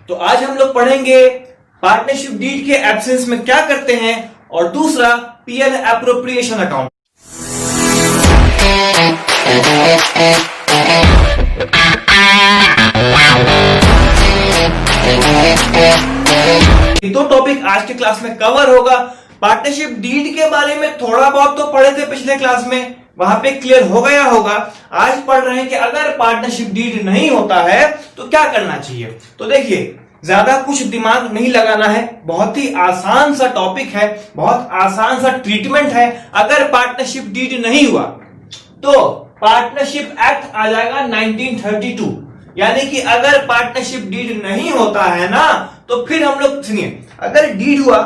तो आज हम लोग पढ़ेंगे पार्टनरशिप डीड के एब्सेंस में क्या करते हैं और दूसरा पीएल एप्रोप्रिएशन अकाउंट। तो टॉपिक आज के क्लास में कवर होगा। पार्टनरशिप डीड के बारे में थोड़ा बहुत तो पढ़े थे पिछले क्लास में, वहां पे क्लियर हो गया होगा। आज पढ़ रहे हैं कि अगर पार्टनरशिप डीड नहीं होता है तो क्या करना चाहिए। तो देखिए, ज्यादा कुछ दिमाग नहीं लगाना है, बहुत ही आसान सा टॉपिक है, बहुत आसान सा ट्रीटमेंट है। अगर पार्टनरशिप डीड नहीं हुआ तो पार्टनरशिप एक्ट आ जाएगा 1932, यानी कि अगर पार्टनरशिप डीड नहीं होता है ना तो फिर हम लोग सुनिए, अगर डीड हुआ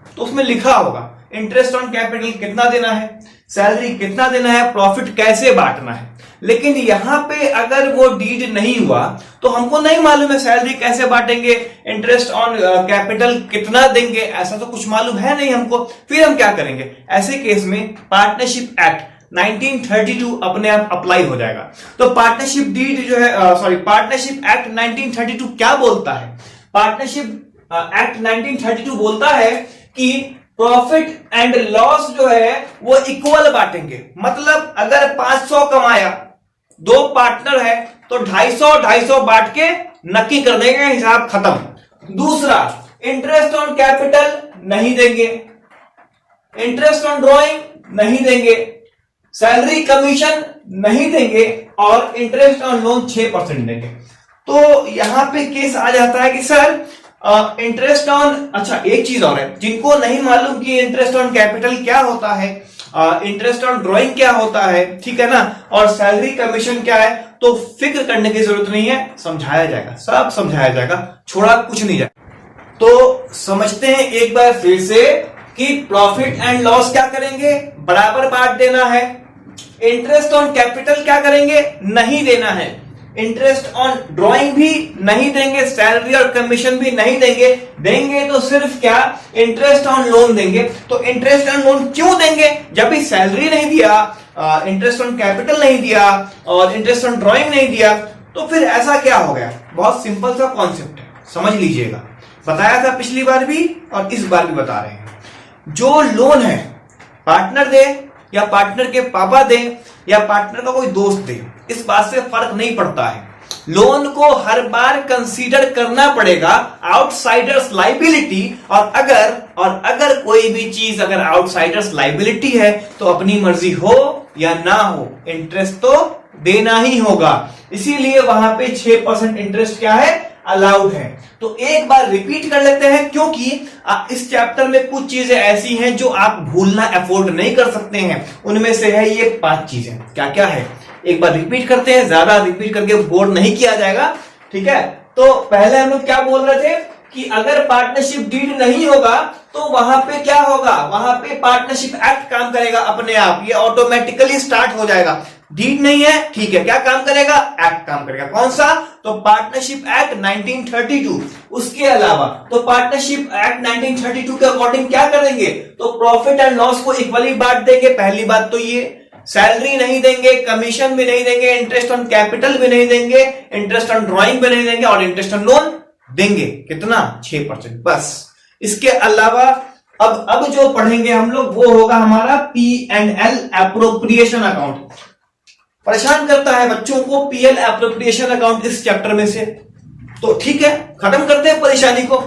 तो उसमें लिखा होगा इंटरेस्ट ऑन कैपिटल कितना देना है, सैलरी कितना देना है, प्रॉफिट कैसे बांटना है। लेकिन यहां पे अगर वो डीड नहीं हुआ तो हमको नहीं मालूम है सैलरी कैसे बांटेंगे, इंटरेस्ट ऑन कैपिटल कितना देंगे, ऐसा तो कुछ मालूम है नहीं हमको। फिर हम क्या करेंगे, ऐसे केस में पार्टनरशिप एक्ट 1932 अपने आप अप्लाई हो जाएगा। तो पार्टनरशिप डीड जो है पार्टनरशिप एक्ट 1932 क्या बोलता है। पार्टनरशिप एक्ट 1932 बोलता है कि प्रॉफिट एंड लॉस जो है वो इक्वल बांटेंगे। मतलब अगर 500 कमाया, दो पार्टनर है तो 250 बांट के नक्की कर देंगे, हिसाब खत्म। दूसरा, इंटरेस्ट ऑन कैपिटल नहीं देंगे, इंटरेस्ट ऑन ड्रॉइंग नहीं देंगे, सैलरी कमीशन नहीं देंगे और इंटरेस्ट ऑन लोन 6% देंगे। तो यहां पे केस आ जाता है कि सर इंटरेस्ट ऑन, अच्छा एक चीज और है, जिनको नहीं मालूम कि इंटरेस्ट ऑन कैपिटल क्या होता है, इंटरेस्ट ऑन ड्रॉइंग क्या होता है, ठीक है ना, और सैलरी कमीशन क्या है, तो फिक्र करने की जरूरत नहीं है, समझाया जाएगा, सब समझाया जाएगा, छोड़ा कुछ नहीं जाएगा। तो समझते हैं एक बार फिर से कि प्रॉफिट एंड लॉस क्या करेंगे, बराबर बांट देना है। इंटरेस्ट ऑन कैपिटल क्या करेंगे, नहीं देना है। इंटरेस्ट ऑन ड्रॉइंग भी नहीं देंगे, सैलरी और कमीशन भी नहीं देंगे। देंगे तो सिर्फ क्या, इंटरेस्ट ऑन लोन देंगे। तो इंटरेस्ट ऑन लोन क्यों देंगे, जब भी सैलरी नहीं दिया, इंटरेस्ट ऑन कैपिटल नहीं दिया और इंटरेस्ट ऑन ड्रॉइंग नहीं दिया, तो फिर ऐसा क्या हो गया। बहुत सिंपल सा कॉन्सेप्ट है, समझ लीजिएगा। बताया था पिछली बार भी और इस बार भी बता रहे हैं। जो लोन है पार्टनर दे या पार्टनर के पापा दे या पार्टनर का कोई दोस्त दे, इस बात से फर्क नहीं पड़ता है। लोन को हर बार कंसीडर करना पड़ेगा आउटसाइडर्स लाइबिलिटी, और अगर कोई भी चीज अगर आउटसाइडर्स लाइबिलिटी है तो अपनी मर्जी हो या ना हो, इंटरेस्ट तो देना ही होगा। इसीलिए वहां पे 6% इंटरेस्ट क्या है, अलाउड है। तो एक बार रिपीट कर लेते हैं, क्योंकि इस चैप्टर में कुछ चीजें ऐसी हैं जो आप भूलना अफोर्ड नहीं कर सकते हैं। उनमें से है ये 5 चीजें। क्या क्या है, एक बार रिपीट करते हैं, ज्यादा रिपीट करके बोर नहीं किया जाएगा, ठीक है। तो पहले हम लोग क्या बोल रहे थे कि अगर पार्टनरशिप डीड नहीं होगा तो वहां पे क्या होगा, वहां पे पार्टनरशिप एक्ट काम करेगा अपने आप, ये ऑटोमेटिकली स्टार्ट हो जाएगा। डीड नहीं है, ठीक है, क्या काम करेगा, एक्ट काम करेगा। कौन सा, तो पार्टनरशिप एक्ट 1932। उसके अलावा तो पार्टनरशिप एक्ट 1932 के अकॉर्डिंग क्या करेंगे, तो प्रॉफिट एंड लॉस को इक्वली बांट देंगे। पहली बात तो ये, सैलरी नहीं देंगे, कमीशन भी नहीं देंगे, इंटरेस्ट ऑन कैपिटल भी नहीं देंगे, इंटरेस्ट ऑन ड्रॉइंग भी नहीं देंगे और इंटरेस्ट ऑन लोन देंगे। कितना, 6%, बस। इसके अलावा अब जो पढ़ेंगे हम लोग वो होगा हमारा P&L एप्रोप्रिएशन अकाउंट। परेशान करता है बच्चों को पीएल एप्रोप्रिएशन अकाउंट इस चैप्टर में से, तो ठीक है, खत्म करते हैं परेशानी को।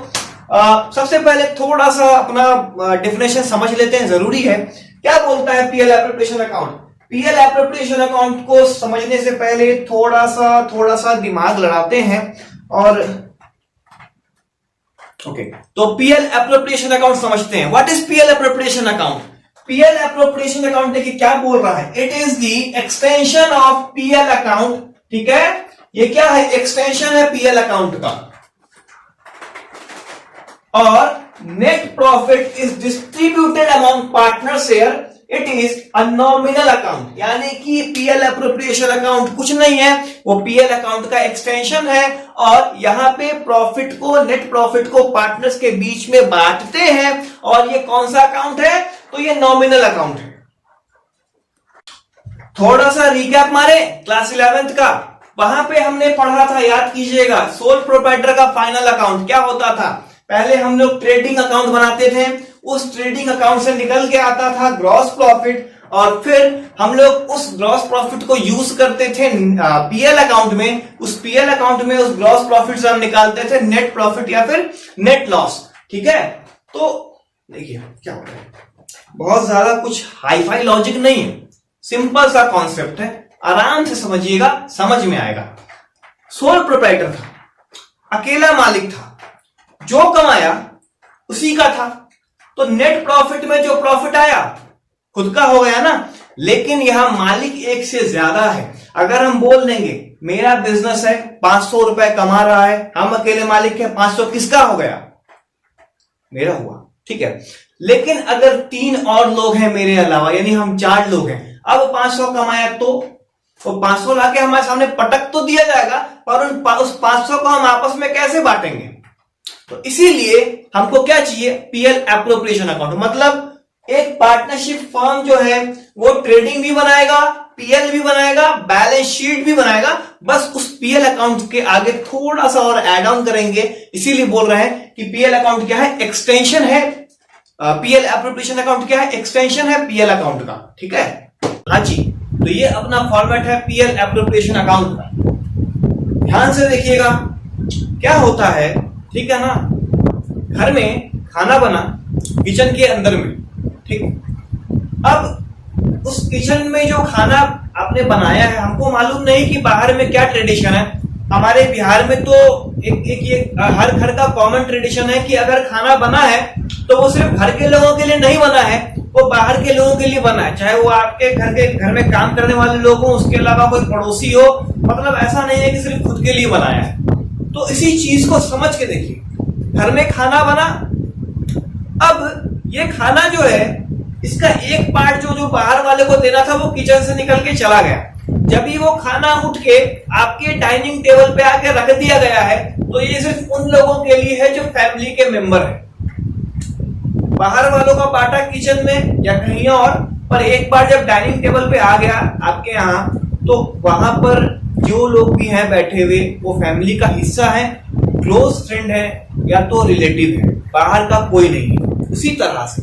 सबसे पहले थोड़ा सा अपना डेफिनेशन समझ लेते हैं, जरूरी है। क्या बोलता है PL appropriation account. PL appropriation account को समझने से पहले थोड़ा सा दिमाग लड़ाते हैं और ओके, तो पीएल एप्रोप्रिएशन अकाउंट समझते हैं। What is PL appropriation account. PL appropriation account देखिए क्या बोल रहा है, it is the extension of PL account, ठीक है। ये क्या है, एक्सटेंशन है पीएल अकाउंट का। और net profit is distributed among partner share, it is a nominal account. यानी कि पीएल एप्रोप्रिएशन अकाउंट कुछ नहीं है, वो पीएल अकाउंट का एक्सटेंशन है। और यहां पे प्रॉफिट को, नेट प्रॉफिट को पार्टनर्स के बीच में बांटते हैं। और ये कौन सा अकाउंट है, तो ये नॉमिनल अकाउंट है। थोड़ा सा रिकैप मारे क्लास 11th का, वहां पे हमने पढ़ा था, याद कीजिएगा, सोल प्रोप्राइटर का फाइनल अकाउंट क्या होता था। पहले हम लोग ट्रेडिंग अकाउंट बनाते थे, उस ट्रेडिंग अकाउंट से निकल के आता था ग्रॉस प्रॉफिट, और फिर हम लोग उस ग्रॉस प्रॉफिट को यूज करते थे पीएल अकाउंट में। उस पीएल अकाउंट में उस ग्रॉस प्रॉफिट से हम निकालते थे नेट प्रॉफिट या फिर नेट लॉस। ठीक है, तो देखिए क्या हो रहा है, बहुत ज्यादा कुछ हाईफाई लॉजिक नहीं है, सिंपल सा कॉन्सेप्ट है, आराम से समझिएगा, समझ में आएगा। सोल प्रोप्राइटर था, अकेला मालिक था, जो कमाया उसी का था, तो नेट प्रॉफिट में जो प्रॉफिट आया खुद का हो गया ना। लेकिन यहां मालिक एक से ज्यादा है। अगर हम बोल देंगे मेरा बिजनेस है, 500 रुपए कमा रहा है, हम अकेले मालिक है, 500 किसका हो गया, मेरा हुआ। ठीक है, लेकिन अगर 3 और लोग हैं मेरे अलावा, यानी हम 4 लोग हैं, अब 500 कमाया तो 500 लाके हमारे सामने पटक तो दिया जाएगा, पर उस 500 को हम आपस में कैसे बांटेंगे। तो इसीलिए हमको क्या चाहिए, पीएल एप्रोप्रिएशन अकाउंट। मतलब एक पार्टनरशिप फर्म जो है वो ट्रेडिंग भी बनाएगा, पीएल भी बनाएगा, बैलेंस शीट भी बनाएगा, बस उस पीएल अकाउंट के आगे थोड़ा सा और ऐड ऑन करेंगे। इसीलिए बोल रहे हैं कि पीएल अकाउंट क्या है, एक्सटेंशन है। पीएल एप्रोप्रिएशन अकाउंट क्या है, एक्सटेंशन है पीएल अकाउंट का। ठीक है, हाँ जी, तो ये अपना फॉर्मेट है पीएल एप्रोप्रिएशन अकाउंट का। ध्यान से देखिएगा क्या होता है। ठीक है ना, घर में खाना बना किचन के अंदर में, ठीक, अब उस किचन में जो खाना आपने बनाया है, हमको मालूम नहीं कि बाहर में क्या ट्रेडिशन है। हमारे बिहार में तो एक हर घर का कॉमन ट्रेडिशन है कि अगर खाना बना है तो वो सिर्फ घर के लोगों के लिए नहीं बना है, वो बाहर के लोगों के लिए बना है, चाहे वो आपके घर में काम करने वाले लोग हो, उसके अलावा कोई पड़ोसी हो। मतलब ऐसा नहीं है कि सिर्फ खुद के लिए बनाया है। तो इसी चीज को समझ के देखिए, घर में खाना बना, अब ये खाना जो है इसका एक पार्ट जो बाहर वाले को देना था वो किचन से निकल के चला गया। जब भी वो खाना उठ के आपके डाइनिंग टेबल पे आके रख दिया गया है, तो ये सिर्फ उन लोगों के लिए है जो फैमिली के मेंबर है। बाहर वालों का बांटा किचन में या कहीं और, पर एक बार जब डाइनिंग टेबल पे आ गया आपके यहाँ, तो वहां पर जो लोग भी हैं बैठे हुए वो फैमिली का हिस्सा है, क्लोज फ्रेंड है या तो रिलेटिव है, बाहर का कोई नहीं है। उसी तरह से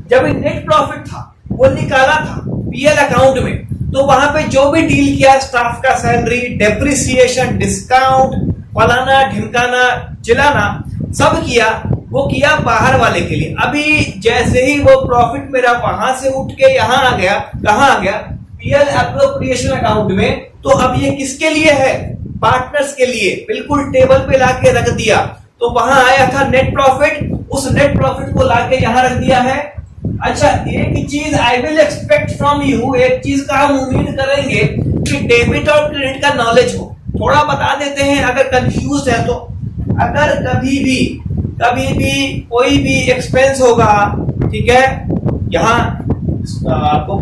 जब नेट प्रॉफिट था वो निकाला था पीएल अकाउंट में, तो वहां पे जो भी डील किया, स्टाफ का सैलरी, डेप्रिसिएशन, डिस्काउंट, फलाना ढिमकाना चिलाना, सब किया, वो किया बाहर वाले के लिए। अभी जैसे ही वो प्रॉफिट मेरा वहां से उठ के यहां आ गया, कहां आ गया, पीएल एप्रोप्रिएशन अकाउंट में, तो अब ये किसके लिए है, पार्टनर्स के लिए। बिल्कुल टेबल पे लाके रख दिया, तो वहां आया था नेट प्रॉफिट, उस नेट प्रॉफिट को लाके यहां रख दिया है। अच्छा, एक चीज I will expect from you, एक चीज का हम उम्मीद करेंगे कि डेबिट और क्रेडिट का नॉलेज हो। थोड़ा बता देते हैं अगर कंफ्यूज है तो। अगर कभी भी कोई भी एक्सपेंस होगा, ठीक है, यहाँ आपको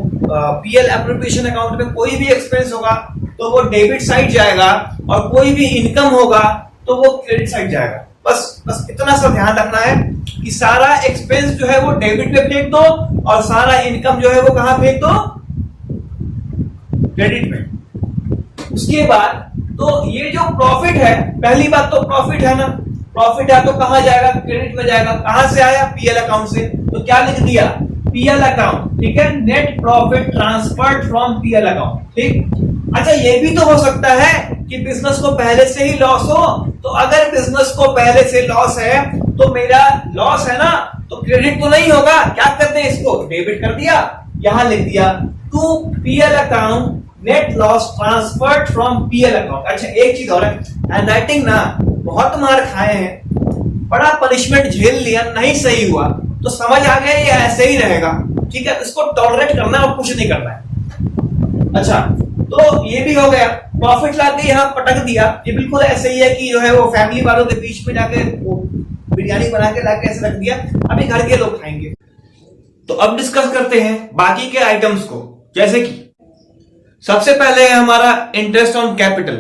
पीएल एप्रोप्रिएशन अकाउंट में कोई भी एक्सपेंस होगा तो वो डेबिट साइड जाएगा, और कोई भी इनकम होगा तो वो क्रेडिट साइड जाएगा। बस इतना सा ध्यान रखना है कि सारा एक्सपेंस जो है वो डेबिट पे फेंक दो, और सारा इनकम जो है वो कहां फेंक दो, क्रेडिट में। उसके बाद तो ये जो प्रॉफिट है, पहली बात तो प्रॉफिट है ना, प्रॉफिट है तो कहां जाएगा, क्रेडिट में जाएगा। कहां से आया, पीएल अकाउंट से, तो क्या लिख दिया, पीएल अकाउंट। ठीक है, net profit transferred from P L account. ठीक, अच्छा ये भी तो हो सकता है कि बिजनेस को पहले से ही लॉस हो, तो अगर बिजनेस को पहले से लॉस है तो मेरा लॉस है ना, तो क्रेडिट तो नहीं होगा, क्या करते हैं इसको डेबिट कर दिया, यहां लिख दिया to P L account net loss transferred from P L account. अच्छा एक चीज और है, हैंडराइटिंग ना बहुत मार खाए हैं, बड़ा पनिशमेंट झेल लिया, नहीं सही हुआ तो समझ आ गया ये ऐसे ही रहेगा। ठीक है, इसको टॉलरेट करना और कुछ नहीं करना है। अच्छा, तो ये भी हो गया, प्रॉफिट लाके यहाँ पटक दिया। ये बिल्कुल ऐसे ही है कि जो है वो फैमिली वालों के बीच में जाके वो बिरयानी बना के लाके ऐसे रख दिया, अभी घर के लोग खाएंगे। तो अब डिस्कस करते हैं बाकी के आइटम्स को, जैसे कि सबसे पहले है हमारा इंटरेस्ट ऑन कैपिटल।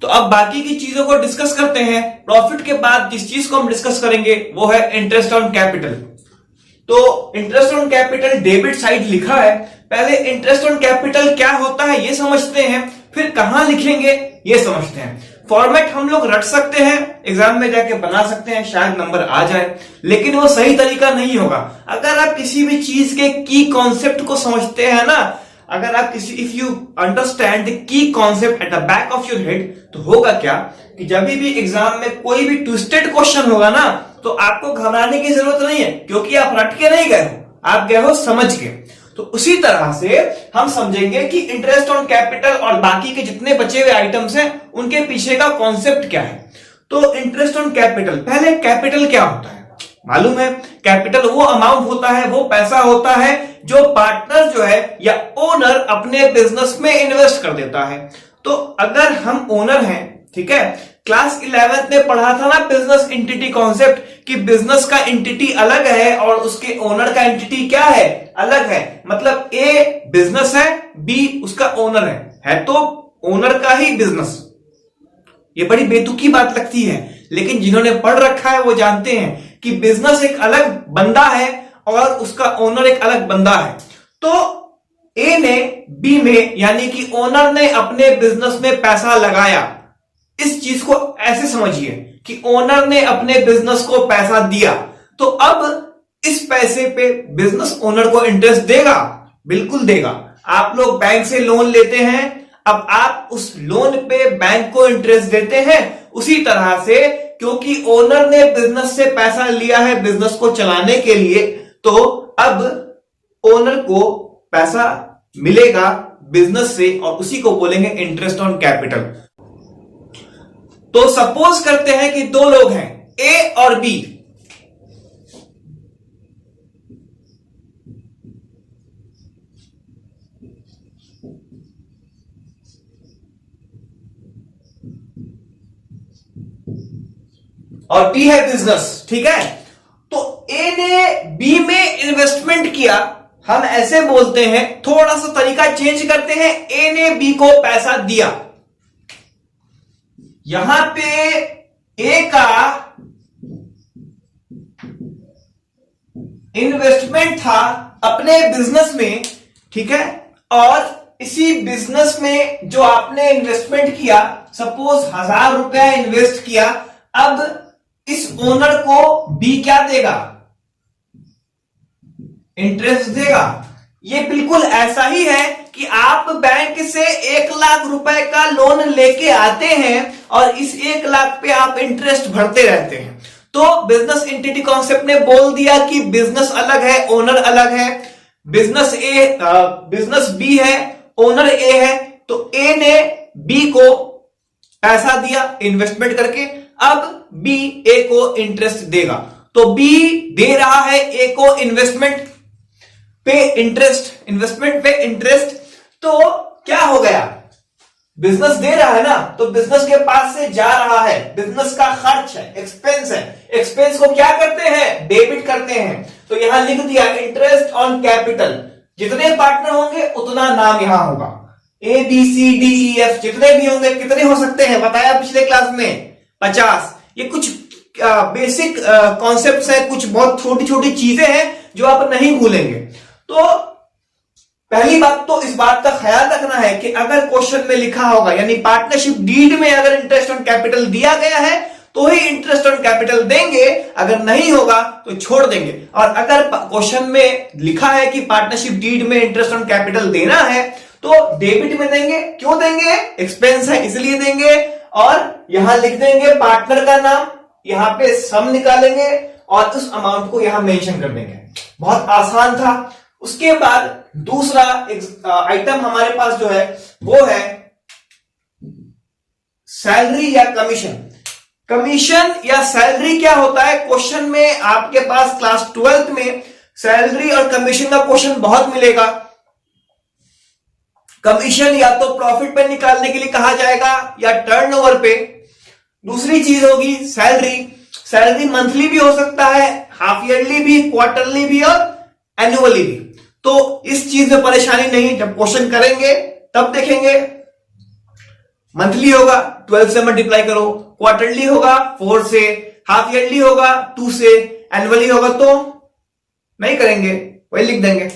तो अब बाकी की चीजों को डिस्कस करते हैं। प्रॉफिट के बाद जिस चीज को हम डिस्कस करेंगे वो है इंटरेस्ट ऑन कैपिटल। तो interest on capital debit side लिखा है, पहले इंटरेस्ट ऑन कैपिटल क्या होता है ये समझते हैं, फिर कहां लिखेंगे ये समझते हैं। फॉर्मेट हम लोग रट सकते हैं, एग्जाम में जाके बना सकते हैं, शायद नंबर आ जाए, लेकिन वो सही तरीका नहीं होगा। अगर आप किसी भी चीज के की कॉन्सेप्ट को समझते हैं ना, अगर आप किसी if you understand the key concept at the back of your head, तो होगा क्या कि जब भी एग्जाम में कोई भी ट्विस्टेड क्वेश्चन होगा ना, तो आपको घबराने की जरूरत नहीं है, क्योंकि आप रट के नहीं गए हो, आप गए हो समझ के। तो उसी तरह से हम समझेंगे कि इंटरेस्ट ऑन कैपिटल और बाकी के जितने बचे हुए आइटम्स हैं उनके पीछे का कॉन्सेप्ट क्या है। तो इंटरेस्ट ऑन कैपिटल, पहले कैपिटल क्या होता है मालूम है? कैपिटल वो अमाउंट होता है, वो पैसा होता है जो पार्टनर जो है या ओनर अपने बिजनेस में इन्वेस्ट कर देता है। तो अगर हम ओनर हैं, ठीक है, क्लास 11th में पढ़ा था ना बिजनेस एंटिटी कॉन्सेप्ट, कि बिजनेस का एंटिटी अलग है और उसके ओनर का एंटिटी क्या है, अलग है। मतलब ए बिजनेस है, बी उसका ओनर है तो ओनर का ही बिजनेस। ये बड़ी बेतुकी बात लगती है, लेकिन जिन्होंने पढ़ रखा है वो जानते हैं कि बिजनेस एक अलग बंदा है और उसका ओनर एक अलग बंदा है। तो ए ने बी में, यानी कि ओनर ने अपने बिजनेस में पैसा लगाया, इस चीज को ऐसे समझिए कि ओनर ने अपने बिजनेस को पैसा दिया, तो अब इस पैसे पे बिजनेस ओनर को इंटरेस्ट देगा, बिल्कुल देगा। आप लोग बैंक से लोन लेते हैं, अब आप उस लोन पे बैंक को इंटरेस्ट देते हैं। उसी तरह से क्योंकि ओनर ने बिजनेस से पैसा लिया है बिजनेस को चलाने के लिए, तो अब ओनर को पैसा मिलेगा बिजनेस से और उसी को बोलेंगे इंटरेस्ट ऑन कैपिटल। तो सपोज करते हैं कि दो लोग हैं, ए और बी। और बी है बिजनेस, ठीक है। तो ए ने बी में इन्वेस्टमेंट किया, हम ऐसे बोलते हैं, थोड़ा सा तरीका चेंज करते हैं, ए ने बी को पैसा दिया। यहां पे ए का इन्वेस्टमेंट था अपने बिजनेस में, ठीक है, और इसी बिजनेस में जो आपने इन्वेस्टमेंट किया, सपोज 1000 रुपया इन्वेस्ट किया, अब इस ओनर को बी क्या देगा, इंटरेस्ट देगा। ये बिल्कुल ऐसा ही है कि आप बैंक से 1 लाख रुपए का लोन लेके आते हैं और इस 1 लाख पे आप इंटरेस्ट भरते रहते हैं। तो बिजनेस एंटिटी कॉन्सेप्ट ने बोल दिया कि बिजनेस अलग है, ओनर अलग है। बिजनेस बी है, ओनर ए है, तो ए ने बी को पैसा दिया इन्वेस्टमेंट करके, अब बी ए को इंटरेस्ट देगा। तो बी दे रहा है ए को इन्वेस्टमेंट पे इंटरेस्ट, इन्वेस्टमेंट पे इंटरेस्ट। तो क्या हो गया, बिजनेस दे रहा है ना, तो बिजनेस के पास से जा रहा है, बिजनेस का खर्च है, एक्सपेंस है, एक्सपेंस को क्या करते हैं, डेबिट करते हैं। तो यहां लिख दिया इंटरेस्ट ऑन कैपिटल। जितने पार्टनर होंगे उतना नाम यहां होगा, A B C D E F जितने भी होंगे। कितने हो सकते हैं बताया पिछले क्लास में, 50। ये कुछ बेसिक कॉन्सेप्ट्स हैं, कुछ बहुत छोटी छोटी चीजें हैं जो आप नहीं भूलेंगे। तो पहली बात तो इस बात का ख्याल रखना है कि अगर क्वेश्चन में लिखा होगा, यानी पार्टनरशिप डीड में अगर इंटरेस्ट ऑन कैपिटल दिया गया है तो ही इंटरेस्ट ऑन कैपिटल देंगे, अगर नहीं होगा तो छोड़ देंगे। और अगर क्वेश्चन में लिखा है कि पार्टनरशिप डीड में इंटरेस्ट ऑन कैपिटल देना है तो डेबिट में देंगे। क्यों देंगे, एक्सपेंस है इसलिए देंगे। और यहां लिख देंगे पार्टनर का नाम, यहां पे सम निकालेंगे और उस अमाउंट को यहां मेंशन कर देंगे। बहुत आसान था। उसके बाद दूसरा आइटम हमारे पास जो है वो है सैलरी या कमीशन। कमीशन या सैलरी क्या होता है, क्वेश्चन में आपके पास क्लास 12th में सैलरी और कमीशन का क्वेश्चन बहुत मिलेगा। कमीशन या तो प्रॉफिट पे निकालने के लिए कहा जाएगा या टर्नओवर पे। दूसरी चीज होगी सैलरी। सैलरी मंथली भी हो सकता है, हाफ ईयरली भी, क्वार्टरली भी और एनुअली भी। तो इस चीज में परेशानी नहीं, जब क्वेश्चन करेंगे तब देखेंगे। मंथली होगा 12 से मल्टीप्लाई करो, क्वार्टरली होगा 4 से, हाफ ईयरली होगा 2 से, एनुअली होगा तो नहीं करेंगे, वही लिख देंगे।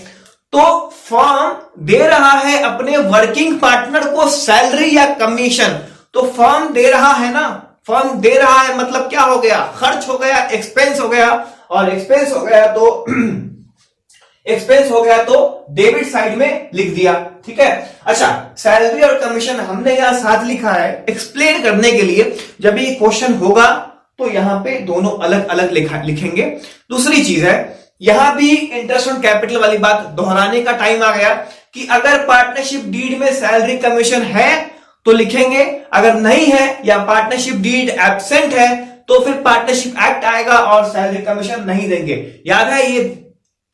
तो फर्म दे रहा है अपने वर्किंग पार्टनर को सैलरी या कमीशन, तो फर्म दे रहा है ना, फर्म दे रहा है मतलब क्या हो गया, खर्च हो गया, एक्सपेंस हो गया, और एक्सपेंस हो गया तो एक्सपेंस हो गया तो डेबिट साइड में लिख दिया, ठीक है। अच्छा, सैलरी और कमीशन हमने यहां साथ लिखा है एक्सप्लेन करने के लिए, जब ये क्वेश्चन होगा तो यहां पे दोनों अलग अलग लिखेंगे। दूसरी चीज है, यहां भी इंटरेस्ट ऑन कैपिटल वाली बात दोहराने का टाइम आ गया कि अगर पार्टनरशिप डीड में सैलरी कमीशन है तो लिखेंगे, अगर नहीं है या पार्टनरशिप डीड एब्सेंट है तो फिर पार्टनरशिप एक्ट आएगा और सैलरी कमीशन नहीं देंगे। याद है, ये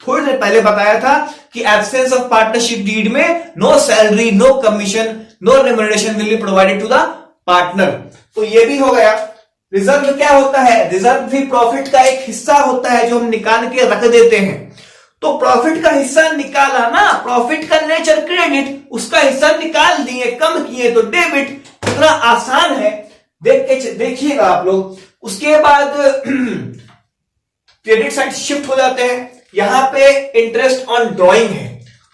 थोड़ी देर पहले बताया था कि एब्सेंस ऑफ पार्टनरशिप डीड में no salary, no commission, no remuneration will be provided to the partner. तो ये भी हो गया। रिजर्व क्या होता है? रिजर्व भी प्रॉफिट का एक हिस्सा होता है जो हम निकाल के रख देते हैं। तो प्रॉफिट का हिस्सा निकाला ना, प्रॉफिट का नेचर क्रेडिट, उसका हिस्सा निकाल दिए, कम किए तो डेबिट। इतना आसान है, देखिएगा आप लोग। उसके बाद क्रेडिट साइड शिफ्ट हो जाते हैं। यहां पे इंटरेस्ट ऑन ड्राइंग है,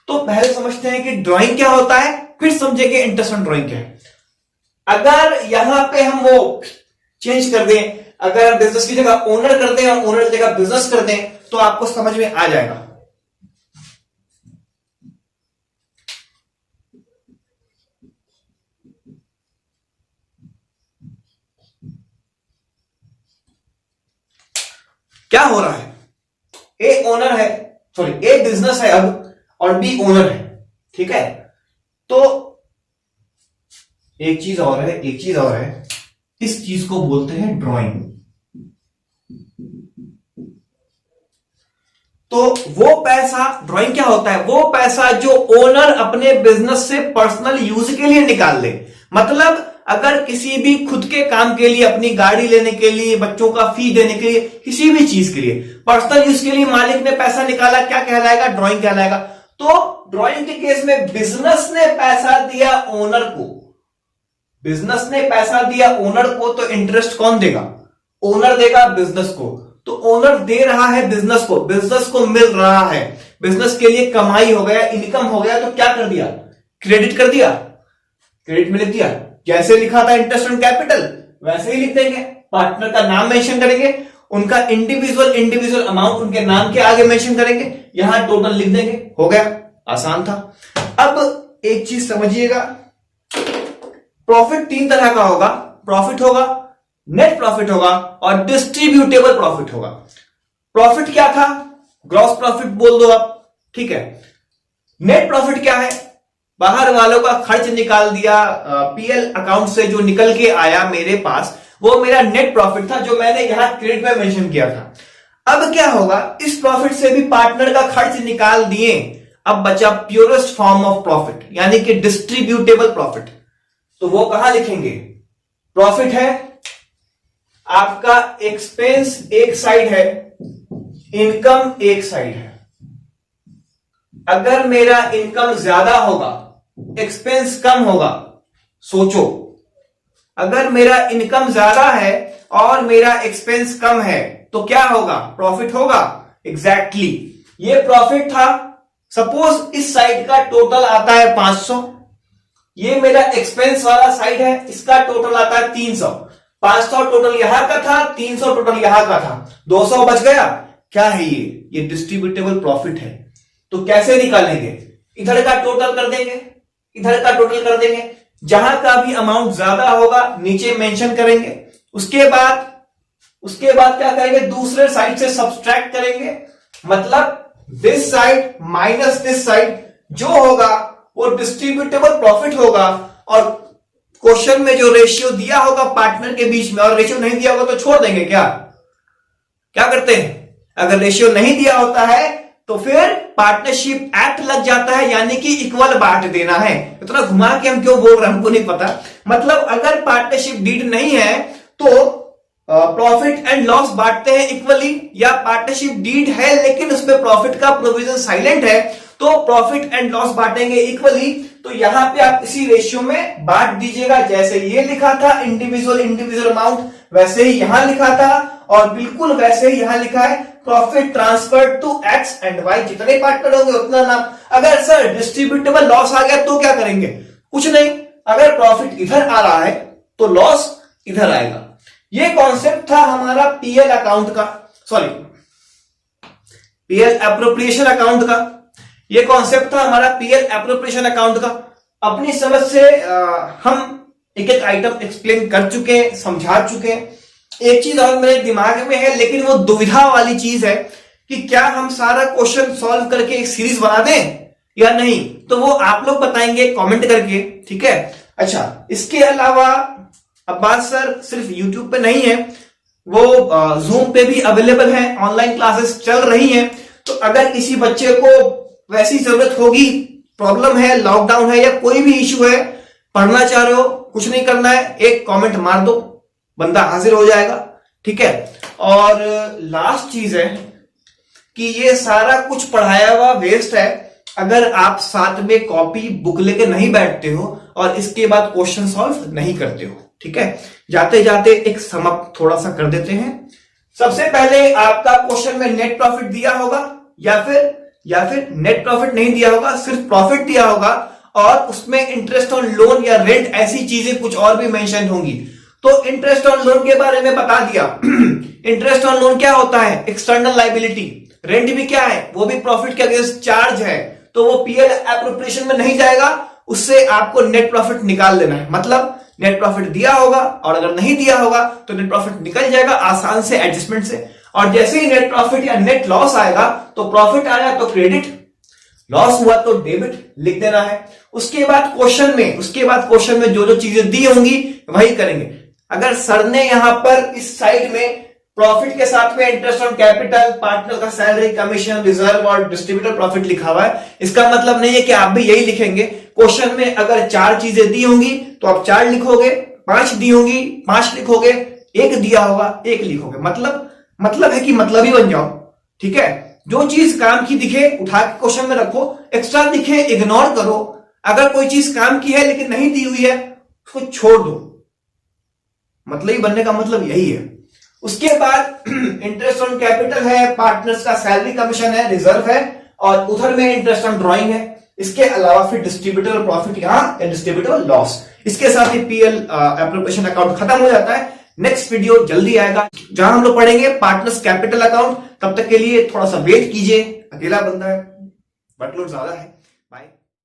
तो पहले समझते हैं कि ड्राइंग क्या होता है, फिर समझेंगे इंटरेस्ट ऑन ड्राइंग क्या है। अगर यहां पे हम वो चेंज कर दें, अगर बिजनेस की जगह ओनर कर दें और ओनर की जगह बिजनेस कर दें, तो आपको समझ में आ जाएगा। क्या हो रहा है, ए ओनर है, सॉरी ए बिजनेस है अब और बी ओनर है, ठीक है। तो एक चीज और है, इस चीज को बोलते हैं ड्राइंग। तो वो पैसा, ड्राइंग क्या होता है, वो पैसा जो ओनर अपने बिजनेस से पर्सनल यूज के लिए निकाल ले। मतलब अगर किसी भी खुद के काम के लिए, अपनी गाड़ी लेने के लिए, बच्चों का फी देने के लिए, किसी भी चीज के लिए पर्सनल यूज के लिए मालिक ने पैसा निकाला, क्या कहलाएगा, ड्राइंग कहलाएगा। तो ड्राइंग के केस में बिजनेस ने पैसा दिया ओनर को, बिजनेस ने पैसा दिया ओनर को, तो इंटरेस्ट कौन देगा, ओनर देगा बिजनेस को। तो ओनर दे रहा है बिजनेस को, बिजनेस को मिल रहा है, बिजनेस के लिए कमाई हो गया, इनकम हो गया, तो क्या कर दिया, क्रेडिट कर दिया, क्रेडिट में लिख दिया। जैसे लिखा था इंटरेस्ट ऑन कैपिटल वैसे ही लिख देंगे, पार्टनर का नाम मेंशन करेंगे, उनका इंडिविजुअल अमाउंट उनके नाम के आगे मेंशन करेंगे, यहां टोटल लिख देंगे, हो गया, आसान था। अब एक चीज समझिएगा, प्रॉफिट तीन तरह का होगा, प्रॉफिट होगा, नेट प्रॉफिट होगा और डिस्ट्रीब्यूटेबल प्रॉफिट होगा। प्रॉफिट क्या था, ग्रॉस प्रॉफिट बोल दो आप, ठीक है। नेट प्रॉफिट क्या है, बाहर वालों का खर्च निकाल दिया, पीएल अकाउंट से जो निकल के आया मेरे पास, वो मेरा नेट प्रॉफिट था, जो मैंने यहां क्रेडिट में मेंशन किया था। अब क्या होगा, इस प्रॉफिट से भी पार्टनर का खर्च निकाल दिए, अब बचा प्योरेस्ट फॉर्म ऑफ प्रॉफिट, यानी कि डिस्ट्रीब्यूटेबल प्रॉफिट। तो वो कहां लिखेंगे, प्रॉफिट है आपका, एक्सपेंस एक साइड है, इनकम एक साइड है। अगर मेरा इनकम ज्यादा होगा, एक्सपेंस कम होगा, सोचो, अगर मेरा इनकम ज्यादा है और मेरा एक्सपेंस कम है तो क्या होगा, प्रॉफिट होगा। एग्जैक्टली ये प्रॉफिट था। सपोज इस साइड का टोटल आता है 500, ये मेरा एक्सपेंस वाला साइड है, इसका टोटल आता है 300। 500 टोटल यहां का था, 300 टोटल यहां का था, 200 बच गया। क्या है ये डिस्ट्रीब्यूटेबल प्रॉफिट है। तो कैसे निकालेंगे, इधर का टोटल कर देंगे, इधर का टोटल कर देंगे, जहां का भी अमाउंट ज्यादा होगा नीचे मेंशन करेंगे। उसके बाद क्या करेंगे, दूसरे साइड से सब्सट्रैक्ट करेंगे, मतलब this side minus this side, जो होगा वो डिस्ट्रीब्यूटेबल प्रॉफिट होगा। और क्वेश्चन में जो रेशियो दिया होगा पार्टनर के बीच में, और रेशियो नहीं दिया होगा तो छोड़ देंगे, क्या करते हैं, अगर रेशियो नहीं दिया होता है तो फिर पार्टनरशिप एक्ट लग जाता है, यानी कि इक्वल बांट देना है। इतना घुमा के हम क्यों बोल रहे हैं हमको नहीं पता। मतलब अगर पार्टनरशिप डीड नहीं है तो प्रॉफिट एंड लॉस बांटते हैं इक्वली, या पार्टनरशिप डीड है लेकिन उसमें प्रॉफिट का प्रोविजन साइलेंट है तो प्रॉफिट एंड लॉस बांटेंगे इक्वली। तो यहां पे आप इसी रेशियो में बांट दीजिएगा, जैसे ये लिखा था इंडिविजुअल अमाउंट, वैसे ही यहां लिखा था। और बिल्कुल वैसे ही यहां लिखा है profit transfer to X and Y, जितने पार्टनर होंगे उतना नाम। अगर सर डिस्ट्रीब्यूटेबल लॉस आ गया तो क्या करेंगे? कुछ नहीं, अगर प्रॉफिट इधर आ रहा है तो लॉस इधर आएगा। ये कॉन्सेप्ट था हमारा पीएल अकाउंट का, सॉरी पीएल एप्रोप्रिएशन अकाउंट का। ये कॉन्सेप्ट था हमारा पीएल एप्रोप्रिएशन अकाउंट का। अपनी समझ से हम एक एक आइटम एक्सप्लेन कर चुके, समझा चुके। एक चीज और मेरे दिमाग में है, लेकिन वो दुविधा वाली चीज है कि क्या हम सारा क्वेश्चन सॉल्व करके एक सीरीज बना दें या नहीं, तो वो आप लोग बताएंगे कमेंट करके, ठीक है। अच्छा, इसके अलावा अब बात सर सिर्फ यूट्यूब पे नहीं है, वो जूम पे भी अवेलेबल है, ऑनलाइन क्लासेस चल रही हैं। तो अगर किसी बच्चे को वैसी जरूरत होगी, प्रॉब्लम है, लॉकडाउन है या कोई भी इश्यू है, पढ़ना चाह रहे हो, कुछ नहीं करना है, एक कमेंट मार दो, बंदा हाजिर हो जाएगा, ठीक है। और लास्ट चीज है कि ये सारा कुछ पढ़ाया हुआ वेस्ट है अगर आप साथ में कॉपी बुक लेके नहीं बैठते हो और इसके बाद क्वेश्चन सॉल्व नहीं करते हो, ठीक है। जाते जाते एक सम अप थोड़ा सा कर देते हैं। सबसे पहले आपका क्वेश्चन में नेट प्रॉफिट दिया होगा या फिर नेट प्रॉफिट नहीं दिया होगा, सिर्फ प्रॉफिट दिया होगा और उसमें इंटरेस्ट ऑन लोन या रेंट ऐसी चीजें कुछ और भी मेंशन होंगी। तो इंटरेस्ट ऑन लोन के बारे में बता दिया। इंटरेस्ट ऑन लोन क्या होता है? External liability. रेंट भी क्या है? वो भी प्रॉफिट के अगेंस्ट चार्ज है, तो वो पीएल एप्रोप्रिएशन में नहीं जाएगा, उससे आपको नेट प्रॉफिट निकाल लेना है। मतलब नेट प्रॉफिट दिया होगा और अगर नहीं दिया होगा तो नेट प्रॉफिट निकल जाएगा आसान से, एडजस्टमेंट से। और जैसे ही नेट प्रॉफिट या नेट लॉस आएगा, तो प्रॉफिट आया तो क्रेडिट, लॉस हुआ तो डेबिट लिख देना है। उसके बाद क्वेश्चन में जो जो चीजें दी होंगी वही करेंगे। अगर सर ने यहां पर इस साइड में प्रॉफिट के साथ में इंटरेस्ट ऑन कैपिटल, पार्टनर का सैलरी, कमीशन, रिजर्व और डिस्ट्रीब्यूटर प्रॉफिट लिखा हुआ है, इसका मतलब नहीं है कि आप भी यही लिखेंगे। क्वेश्चन में अगर 4 चीजें दी होंगी तो आप 4 लिखोगे, 5 दी होंगी 5 लिखोगे, 1 दिया होगा 1 लिखोगे। मतलब है कि मतलब ही बन जाओ, ठीक है। जो चीज काम की दिखे उठा के क्वेश्चन में रखो, एक्स्ट्रा दिखे इग्नोर करो। अगर कोई चीज काम की है लेकिन नहीं दी हुई है, उसको छोड़ दो। मतलब ही बनने का मतलब यही है। उसके बाद इंटरेस्ट ऑन कैपिटल है, पार्टनर्स का सैलरी कमीशन है, रिजर्व है और उधर में इंटरेस्ट ऑन ड्रॉइंग है। इसके अलावा फिर डिस्ट्रीब्यूटर प्रॉफिट यहां या डिस्ट्रीब्यूटर लॉस। इसके साथ ही पीएल एप्रोप्रिएशन अकाउंट खत्म हो जाता है। नेक्स्ट वीडियो जल्दी आएगा जहां हम लोग पढ़ेंगे पार्टनर्स कैपिटल अकाउंट। तब तक के लिए थोड़ा सा वेट कीजिए, अकेला बंदा है, वर्कलोड ज्यादा है।